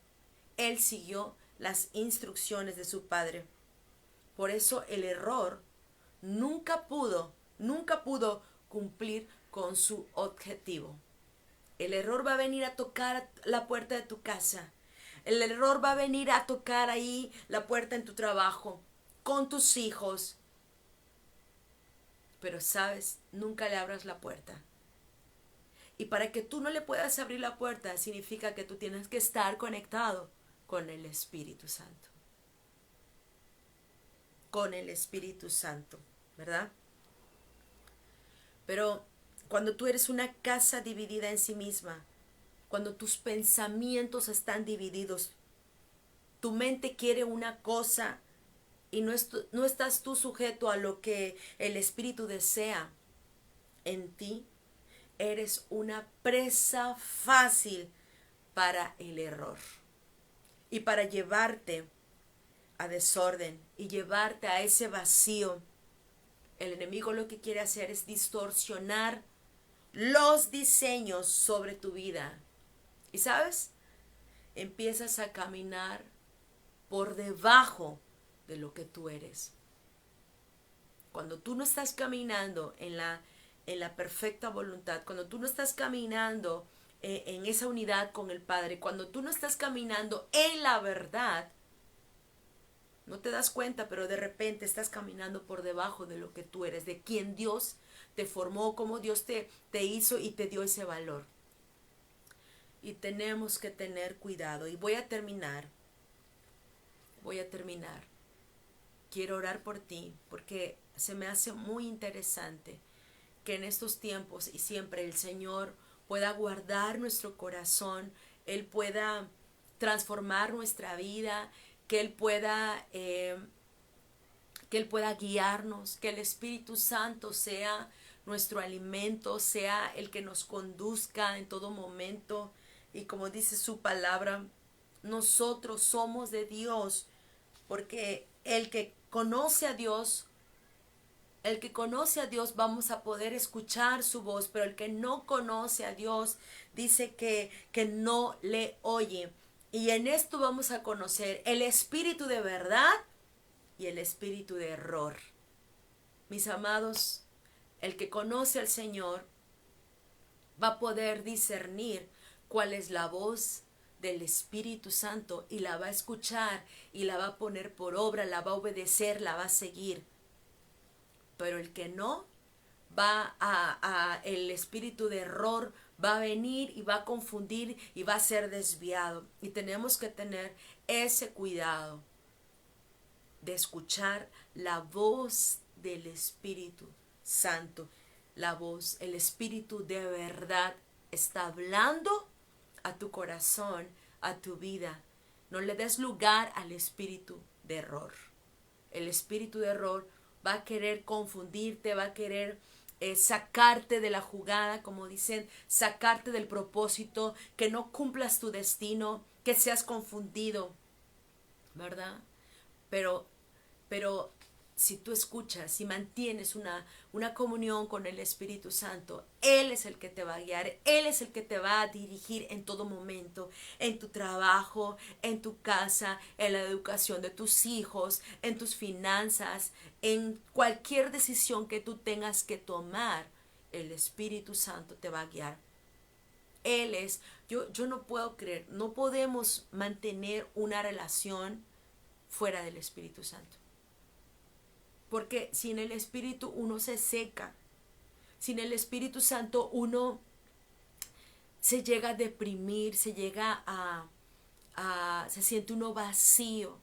Él siguió las instrucciones de su Padre. Por eso el error nunca pudo cumplir con su objetivo. El error va a venir a tocar la puerta de tu casa. El error va a venir a tocar ahí la puerta en tu trabajo, con tus hijos. Pero sabes, nunca le abras la puerta. Y para que tú no le puedas abrir la puerta, significa que tú tienes que estar conectado con el Espíritu Santo. Con el Espíritu Santo, ¿verdad? Pero cuando tú eres una casa dividida en sí misma, cuando tus pensamientos están divididos, tu mente quiere una cosa y no estás tú sujeto a lo que el Espíritu desea en ti, eres una presa fácil para el error y para llevarte a desorden y llevarte a ese vacío. El enemigo lo que quiere hacer es distorsionar los diseños sobre tu vida. ¿Y sabes? Empiezas a caminar por debajo de lo que tú eres. Cuando tú no estás caminando en la perfecta voluntad, cuando tú no estás caminando en esa unidad con el Padre, cuando tú no estás caminando en la verdad, no te das cuenta, pero de repente estás caminando por debajo de lo que tú eres, de quien Dios te formó, cómo Dios te hizo y te dio ese valor. Y tenemos que tener cuidado. Y voy a terminar. Quiero orar por ti porque se me hace muy interesante que en estos tiempos y siempre el Señor pueda guardar nuestro corazón, Él pueda transformar nuestra vida, que Él pueda guiarnos, que el Espíritu Santo sea nuestro alimento, sea el que nos conduzca en todo momento. Y como dice su palabra, nosotros somos de Dios, porque el que conoce a Dios vamos a poder escuchar su voz, pero el que no conoce a Dios dice que no le oye. Y en esto vamos a conocer el espíritu de verdad y el espíritu de error. Mis amados, el que conoce al Señor va a poder discernir cuál es la voz del Espíritu Santo y la va a escuchar y la va a poner por obra, la va a obedecer, la va a seguir. Pero el que no, el espíritu de error va a venir y va a confundir y va a ser desviado. Y tenemos que tener ese cuidado de escuchar la voz del Espíritu Santo. La voz, el Espíritu de verdad está hablando a tu corazón, a tu vida. No le des lugar al espíritu de error. El espíritu de error va a querer confundirte, va a querer sacarte de la jugada, como dicen, sacarte del propósito, que no cumplas tu destino, que seas confundido, ¿verdad? Pero si tú escuchas, si mantienes una comunión con el Espíritu Santo, Él es el que te va a guiar, Él es el que te va a dirigir en todo momento, en tu trabajo, en tu casa, en la educación de tus hijos, en tus finanzas, en cualquier decisión que tú tengas que tomar, el Espíritu Santo te va a guiar. Él es, yo no puedo creer, no podemos mantener una relación fuera del Espíritu Santo. Porque sin el Espíritu uno se seca. Sin el Espíritu Santo uno se llega a deprimir, se llega se siente uno vacío.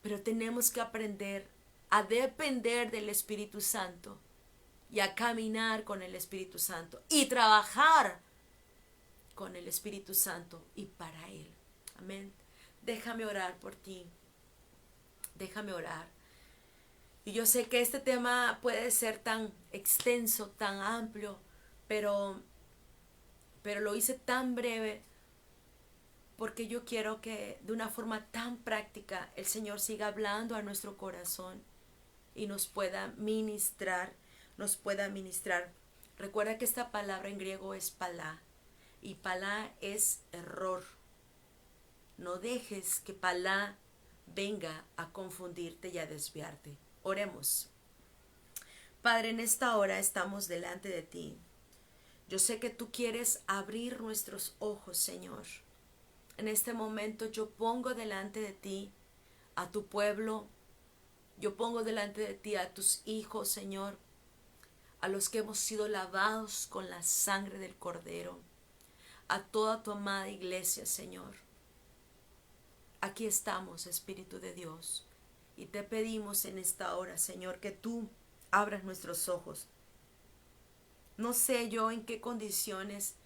Pero tenemos que aprender a depender del Espíritu Santo y a caminar con el Espíritu Santo y trabajar con el Espíritu Santo y para Él. Amén. Déjame orar por ti. Déjame orar. Y yo sé que este tema puede ser tan extenso, tan amplio, pero lo hice tan breve porque yo quiero que de una forma tan práctica el Señor siga hablando a nuestro corazón y nos pueda ministrar, Recuerda que esta palabra en griego es palá, y palá es error. No dejes que palá venga a confundirte y a desviarte. Oremos. Padre, en esta hora estamos delante de ti. Yo sé que tú quieres abrir nuestros ojos, Señor. En este momento yo pongo delante de ti a tu pueblo. Yo pongo delante de ti a tus hijos, Señor, a los que hemos sido lavados con la sangre del Cordero, a toda tu amada iglesia, Señor. Aquí estamos, Espíritu de Dios. Y te pedimos en esta hora, Señor, que tú abras nuestros ojos. No sé yo en qué condiciones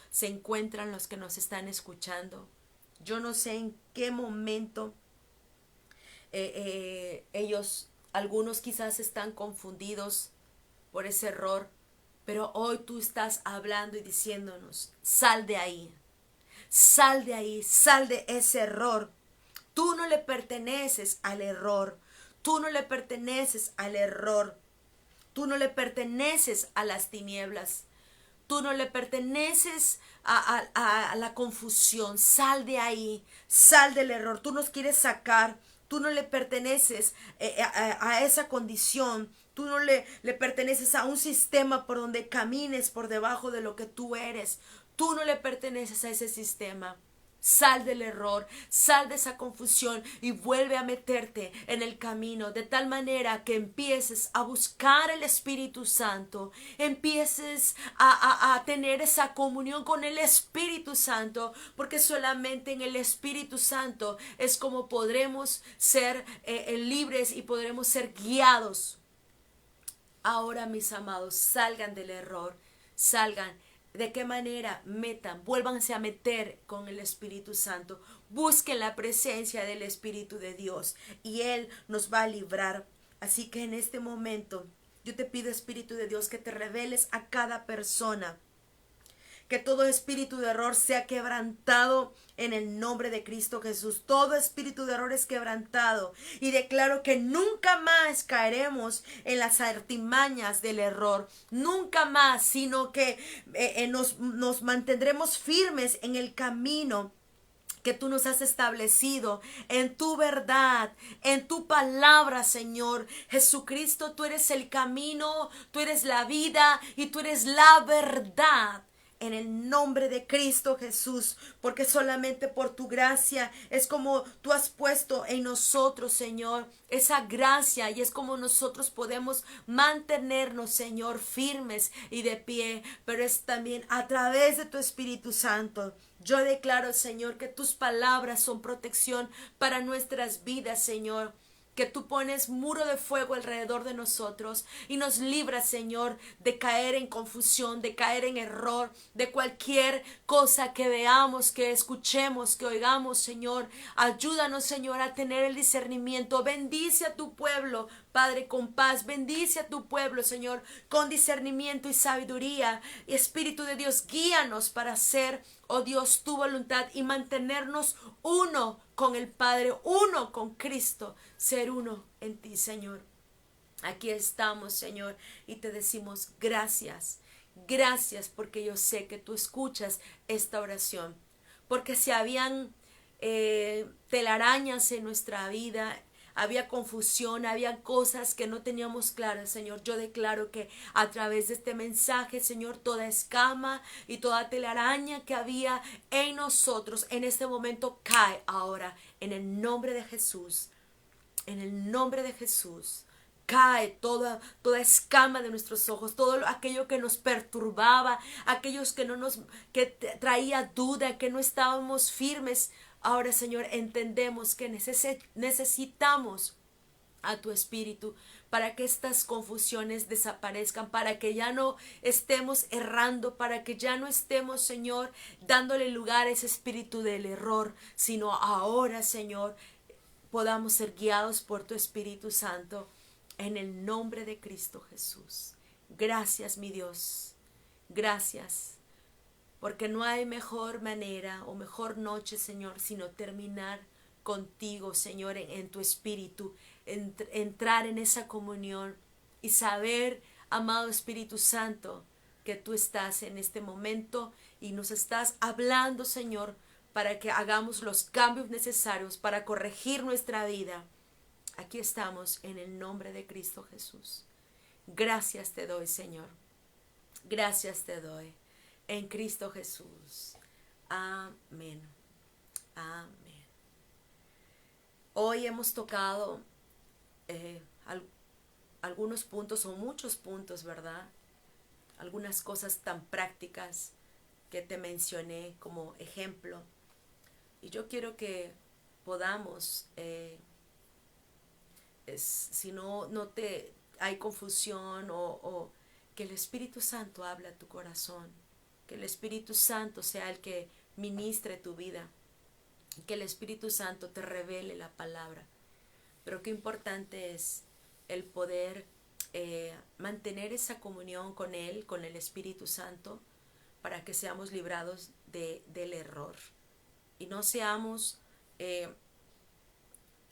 se encuentran los que nos están escuchando. Yo no sé en qué momento algunos quizás están confundidos por ese error. Pero hoy tú estás hablando y diciéndonos, sal de ahí, sal de ese error. Tú no le perteneces al error. Tú no le perteneces al error. Tú no le perteneces a las tinieblas. Tú no le perteneces a la confusión. Sal de ahí. Sal del error. Tú nos quieres sacar. Tú no le perteneces a esa condición. Tú no le perteneces a un sistema por donde camines por debajo de lo que tú eres. Tú no le perteneces a ese sistema. Sal del error, sal de esa confusión y vuelve a meterte en el camino de tal manera que empieces a buscar el Espíritu Santo, empieces a tener esa comunión con el Espíritu Santo, porque solamente en el Espíritu Santo es como podremos ser libres y podremos ser guiados. Ahora, mis amados, salgan del error, salgan. ¿De qué manera? Vuélvanse a meter con el Espíritu Santo. Busquen la presencia del Espíritu de Dios y Él nos va a librar. Así que en este momento yo te pido, Espíritu de Dios, que te reveles a cada persona. Que todo espíritu de error sea quebrantado en el nombre de Cristo Jesús. Todo espíritu de error es quebrantado. Y declaro que nunca más caeremos en las artimañas del error. Nunca más, sino que nos mantendremos firmes en el camino que tú nos has establecido, en tu verdad, en tu palabra, Señor. Jesucristo, tú eres el camino, tú eres la vida y tú eres la verdad. en el nombre de Cristo Jesús, porque solamente por tu gracia es como tú has puesto en nosotros, Señor, esa gracia, y es como nosotros podemos mantenernos, Señor, firmes y de pie, pero es también a través de tu Espíritu Santo. Yo declaro, Señor, que tus palabras son protección para nuestras vidas, Señor. Que tú pones muro de fuego alrededor de nosotros y nos libras, Señor, de caer en confusión, de caer en error, de cualquier cosa que veamos, que escuchemos, que oigamos, Señor. Ayúdanos, Señor, a tener el discernimiento. Bendice a tu pueblo, Padre, con paz. Bendice a tu pueblo, Señor, con discernimiento y sabiduría. Y Espíritu de Dios, guíanos para hacer, oh Dios, tu voluntad y mantenernos uno con el Padre, uno con Cristo, ser uno en ti, Señor. Aquí estamos, Señor, y te decimos gracias. Gracias porque yo sé que tú escuchas esta oración. Porque si habían telarañas en nuestra vida, había confusión, había cosas que no teníamos claras, Señor. Yo declaro que a través de este mensaje, Señor, toda escama y toda telaraña que había en nosotros en este momento cae ahora en el nombre de Jesús. En el nombre de Jesús. Cae toda escama de nuestros ojos, todo aquello que nos perturbaba, aquellos que traía duda, que no estábamos firmes. Ahora, Señor, entendemos que necesitamos a tu Espíritu para que estas confusiones desaparezcan, para que ya no estemos errando, para que ya no estemos, Señor, dándole lugar a ese espíritu del error, sino ahora, Señor, podamos ser guiados por tu Espíritu Santo en el nombre de Cristo Jesús. Gracias, mi Dios. Gracias. Porque no hay mejor manera o mejor noche, Señor, sino terminar contigo, Señor, en tu Espíritu, entrar en esa comunión y saber, amado Espíritu Santo, que tú estás en este momento y nos estás hablando, Señor, para que hagamos los cambios necesarios para corregir nuestra vida. Aquí estamos en el nombre de Cristo Jesús. Gracias te doy, Señor. Gracias te doy. En Cristo Jesús. Amén. Amén. Hoy hemos tocado algunos puntos o muchos puntos, ¿verdad? Algunas cosas tan prácticas que te mencioné como ejemplo. Y yo quiero que podamos, si no te hay confusión o que el Espíritu Santo hable a tu corazón, que el Espíritu Santo sea el que ministre tu vida, que el Espíritu Santo te revele la palabra. Pero qué importante es el poder mantener esa comunión con Él, con el Espíritu Santo, para que seamos librados del error y no seamos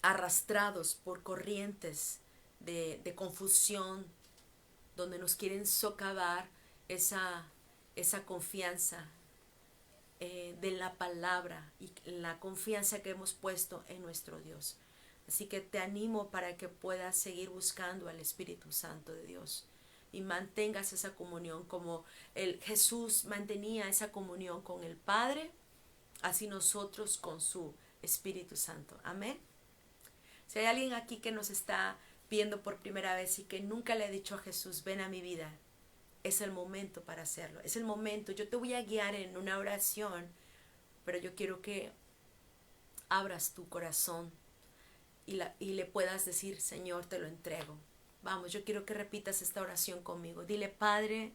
arrastrados por corrientes de confusión donde nos quieren socavar esa confianza de la palabra y la confianza que hemos puesto en nuestro Dios. Así que te animo para que puedas seguir buscando al Espíritu Santo de Dios y mantengas esa comunión como Jesús mantenía esa comunión con el Padre, así nosotros con su Espíritu Santo. Amén. Si hay alguien aquí que nos está viendo por primera vez y que nunca le ha dicho a Jesús, ven a mi vida, es el momento para hacerlo. Es el momento. Yo te voy a guiar en una oración, pero yo quiero que abras tu corazón y le puedas decir, Señor, te lo entrego. Vamos, yo quiero que repitas esta oración conmigo. Dile, Padre,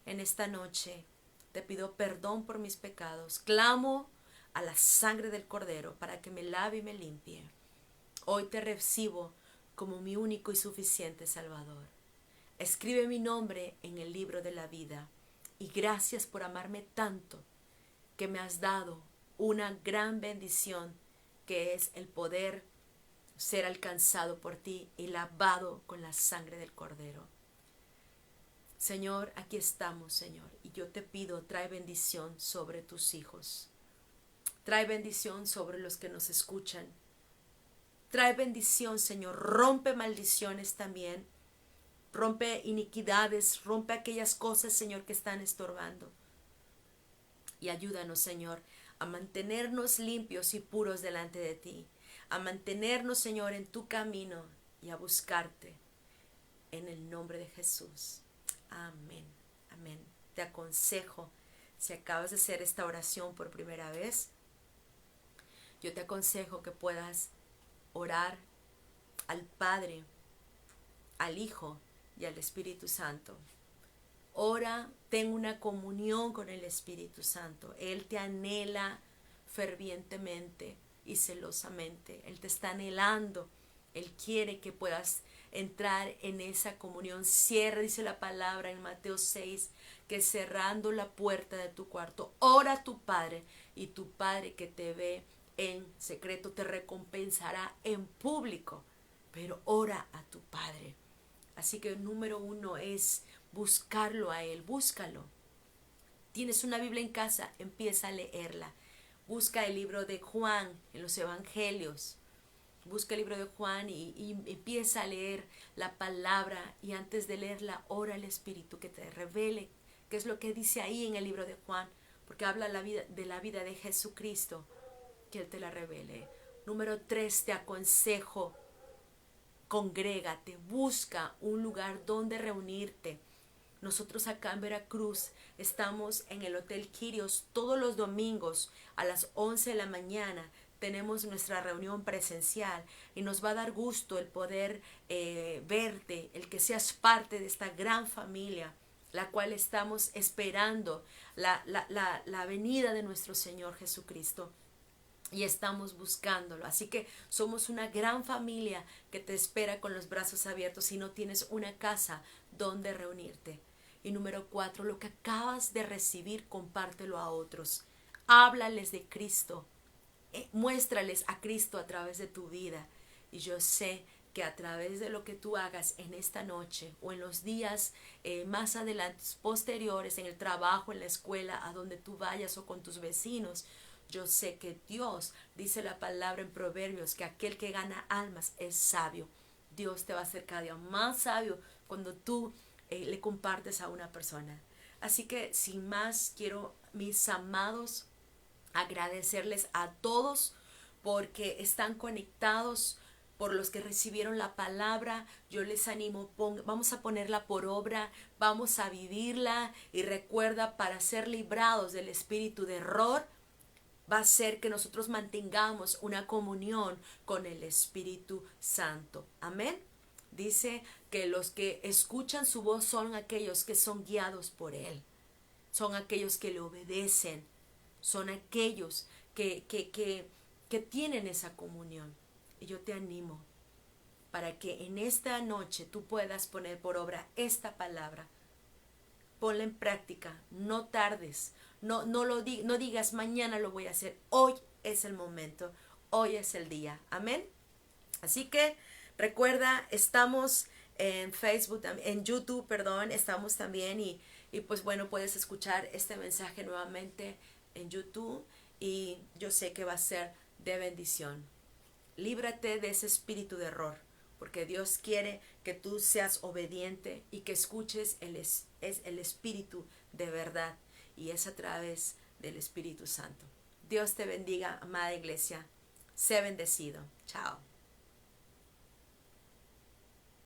en esta noche te pido perdón por mis pecados. Clamo a la sangre del Cordero para que me lave y me limpie. Hoy te recibo como mi único y suficiente Salvador. Escribe mi nombre en el libro de la vida y gracias por amarme tanto que me has dado una gran bendición que es el poder ser alcanzado por ti y lavado con la sangre del Cordero. Señor, aquí estamos, Señor, y yo te pido, trae bendición sobre tus hijos. Trae bendición sobre los que nos escuchan. Trae bendición, Señor. Rompe maldiciones también. Rompe iniquidades. Rompe aquellas cosas, Señor, que están estorbando. Y ayúdanos, Señor, a mantenernos limpios y puros delante de ti, a mantenernos, Señor, en tu camino y a buscarte en el nombre de Jesús. Amén, amén. Te aconsejo, si acabas de hacer esta oración por primera vez, yo te aconsejo que puedas orar al Padre, al Hijo y al Espíritu Santo. Ora, ten una comunión con el Espíritu Santo. Él te anhela fervientemente y celosamente. Él te está anhelando. Él quiere que puedas entrar en esa comunión. Cierra, dice la palabra en Mateo 6, que cerrando la puerta de tu cuarto, ora a tu Padre, y tu Padre que te ve en secreto te recompensará en público. Pero ora a tu Padre. Así que el número 1 es buscarlo a Él, búscalo. Tienes una Biblia en casa, empieza a leerla. Busca el libro de Juan en los Evangelios. Busca el libro de Juan y empieza a leer la palabra, y antes de leerla, ora al Espíritu que te revele qué es lo que dice ahí en el libro de Juan, porque habla de la vida de Jesucristo, que Él te la revele. Número 3, te aconsejo, congrégate, busca un lugar donde reunirte. Nosotros acá en Veracruz estamos en el Hotel Quirios todos los domingos a las 11 de la mañana. Tenemos nuestra reunión presencial y nos va a dar gusto el poder verte, el que seas parte de esta gran familia, la cual estamos esperando la venida de nuestro Señor Jesucristo. Y estamos buscándolo. Así que somos una gran familia que te espera con los brazos abiertos si no tienes una casa donde reunirte. Y número 4, lo que acabas de recibir, compártelo a otros. Háblales de Cristo. Muéstrales a Cristo a través de tu vida. Y yo sé que a través de lo que tú hagas en esta noche o en los días más adelante, posteriores, en el trabajo, en la escuela, a donde tú vayas o con tus vecinos, yo sé que Dios, dice la palabra en Proverbios, que aquel que gana almas es sabio. Dios te va a hacer cada día más sabio cuando tú le compartes a una persona. Así que sin más, quiero, mis amados, agradecerles a todos porque están conectados, por los que recibieron la palabra. Yo les animo, vamos a ponerla por obra, vamos a vivirla, y recuerda, para ser librados del espíritu de error, va a ser que nosotros mantengamos una comunión con el Espíritu Santo. Amén. Dice que los que escuchan su voz son aquellos que son guiados por Él. Son aquellos que le obedecen. Son aquellos que tienen esa comunión. Y yo te animo para que en esta noche tú puedas poner por obra esta palabra. Ponla en práctica, no tardes, no digas mañana lo voy a hacer. Hoy es el momento, hoy es el día. Amén. Así que recuerda, estamos en Facebook, en YouTube, estamos también, y pues bueno, puedes escuchar este mensaje nuevamente en YouTube, y yo sé que va a ser de bendición. Líbrate de ese espíritu de error, porque Dios quiere que tú seas obediente y que escuches el espíritu de verdad, y es a través del Espíritu Santo. Dios te bendiga, amada iglesia. Sé bendecido. Chao.